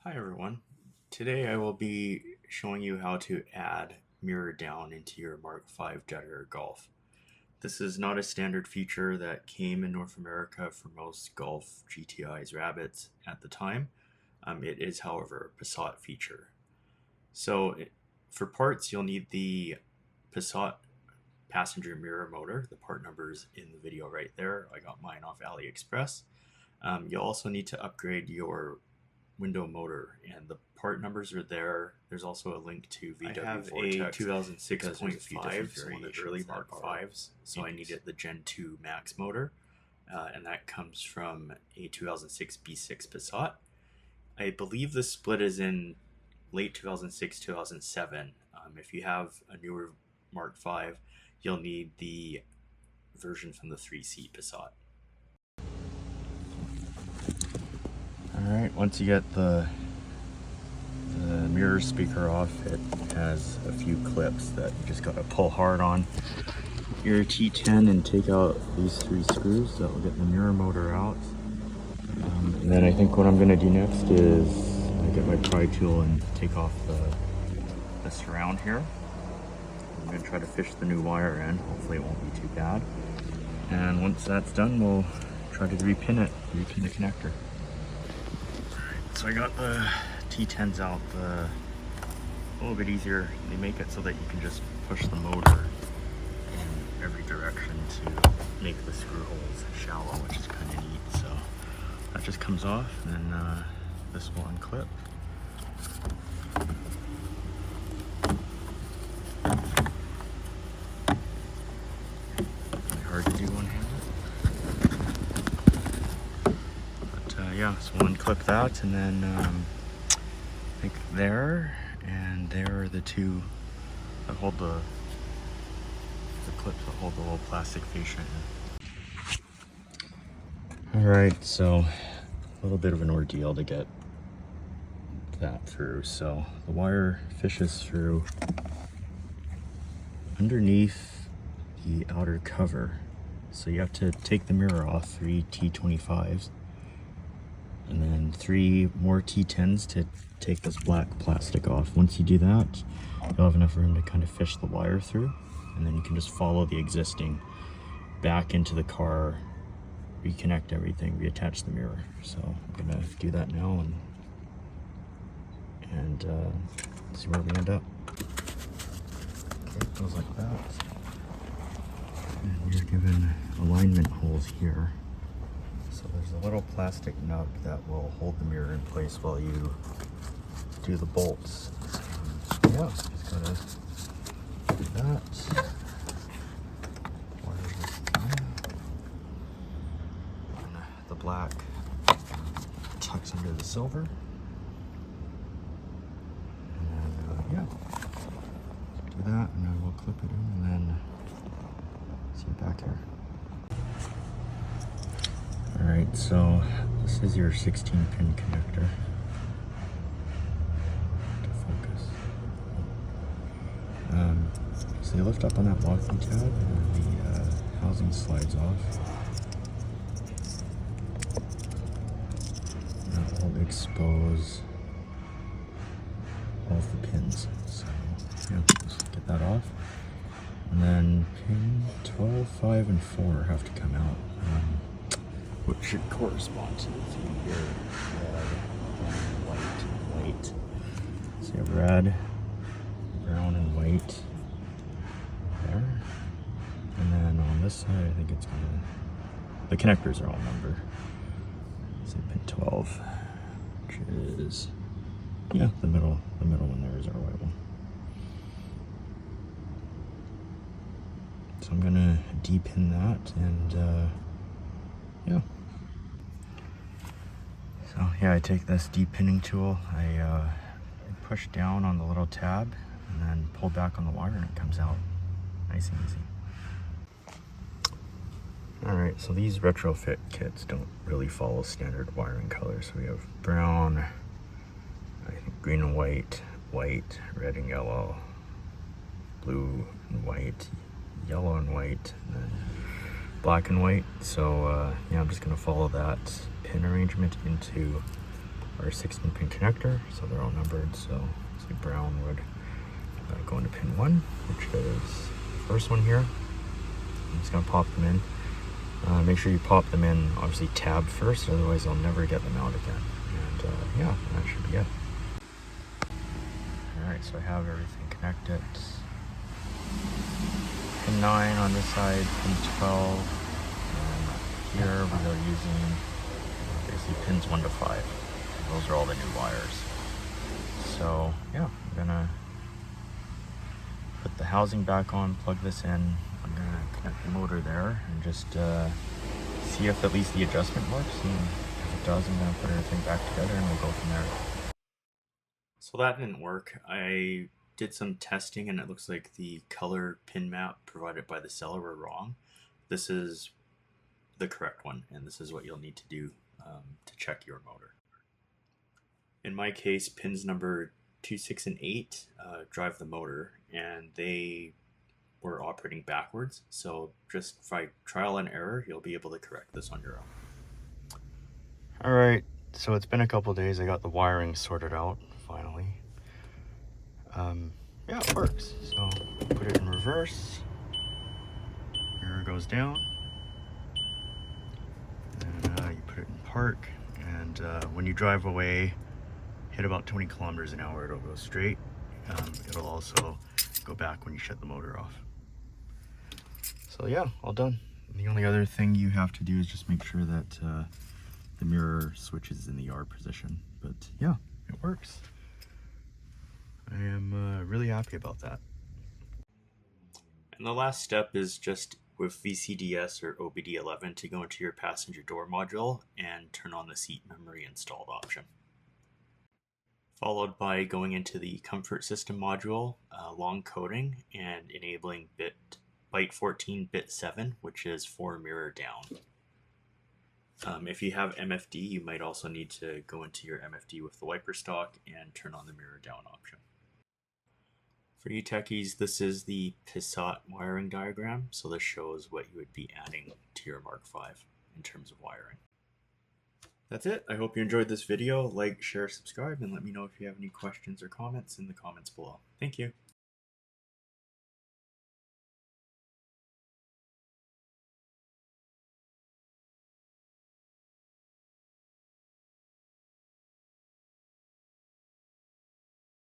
Hi everyone. Today I will be showing you how to add mirror down into your Mark 5 Jetta Golf. This is not a standard feature that came in North America for most Golf GTIs Rabbits at the time. It is, however, a Passat feature. For parts, you'll need the Passat passenger mirror motor. The part number is in the video right there. I got mine off AliExpress. You'll also need to upgrade your window motor, and the part numbers are there. There's also a link to VW I have Vortex a 2006.5 one of the early Mark 5s, so I needed the Gen 2 Max motor, and that comes from a 2006 B6 Passat. I believe the split is in late 2006, 2007. If you have a newer Mark 5, you'll need the version from the 3C Passat. Alright, once you get the mirror speaker off, it has a few clips that you just gotta pull hard on your T10 and take out these 3 screws that will get the mirror motor out. And then I think what I'm gonna do next is I get my pry tool and take off the surround here. I'm gonna try to fish the new wire in. Hopefully it won't be too bad. And once that's done, we'll try to repin the connector. So I got the T10s out, a little bit easier. They make it so that you can just push the motor in every direction to make the screw holes shallow, which is kind of neat. So that just comes off, and then this will unclip. Really hard to do one-handed. Yeah, so we'll unclip that, and then I think there and there are the two that hold the clips that hold the little plastic fascia in. Alright, so a little bit of an ordeal to get that through. So the wire fishes through underneath the outer cover. So you have to take the mirror off, 3 T25s. And then 3 more T10s to take this black plastic off. Once you do that, you'll have enough room to kind of fish the wire through, and then you can just follow the existing back into the car, reconnect everything, reattach the mirror. So I'm gonna do that now and see where we end up. Okay, it goes like that. And you're given alignment holes here. So there's a little plastic nub that will hold the mirror in place while you do the bolts. Yeah, just gotta do that. Wire this in. And the black tucks under the silver. And then, yeah, do that, and then we'll clip it in, and then see you back here. Alright, so this is your 16-pin connector. To focus. So you lift up on that locking tab, and the housing slides off. And that will expose all of the pins. So yeah, just get that off. And then pin 12, 5, and 4 have to come out. Which should correspond to your red, white, white. So you have red, brown, and white there. And then on this side, I think it's gonna, the connectors are all numbered. So pin 12, which is, yeah, the middle one there is our white one. So I'm gonna depin that, and yeah. So yeah, I take this depinning tool, I push down on the little tab, and then pull back on the wire, and it comes out nice and easy. Alright, so these retrofit kits don't really follow standard wiring colors. So we have brown, I think green and white, white, red and yellow, blue and white, yellow and white, and then black and white. So yeah, I'm just gonna follow that pin arrangement into our 16 pin connector, so they're all numbered. So see brown would go into pin 1, which is the first one here. I'm just gonna pop them in. Make sure you pop them in, obviously tab first, otherwise I'll never get them out again. And yeah, that should be it. Alright, so I have everything connected. Pin 9 on this side, pin 12, and here we are using basically pins 1 to 5. Those are all the new wires. So yeah, I'm gonna put the housing back on, plug this in. I'm gonna connect the motor there and just see if at least the adjustment works. And if it does, I'm gonna put everything back together and we'll go from there. So that didn't work. I did some testing and it looks like the color pin map provided by the seller were wrong. This is the correct one, and this is what you'll need to do to check your motor. In my case, pins number 2, 6, and 8 drive the motor, and they were operating backwards. So just by trial and error, you'll be able to correct this on your own. All right, so it's been a couple days. I got the wiring sorted out finally. Yeah, it works. So put it in reverse. Mirror goes down. And you put it in park. And when you drive away, hit about 20 kilometers an hour, it'll go straight. It'll also go back when you shut the motor off. So yeah, all done. And the only other thing you have to do is just make sure that the mirror switches in the R position. But yeah, it works. I am really happy about that. And the last step is just with VCDS or OBD11 to go into your passenger door module and turn on the seat memory installed option. Followed by going into the comfort system module, long coding, and enabling byte 14 bit 7, which is for mirror down. If you have MFD, you might also need to go into your MFD with the wiper stock and turn on the mirror down option. For you techies, this is the Passat wiring diagram, so this shows what you would be adding to your Mark V in terms of wiring. That's it. I hope you enjoyed this video. Like, share, subscribe, and let me know if you have any questions or comments in the comments below. Thank you.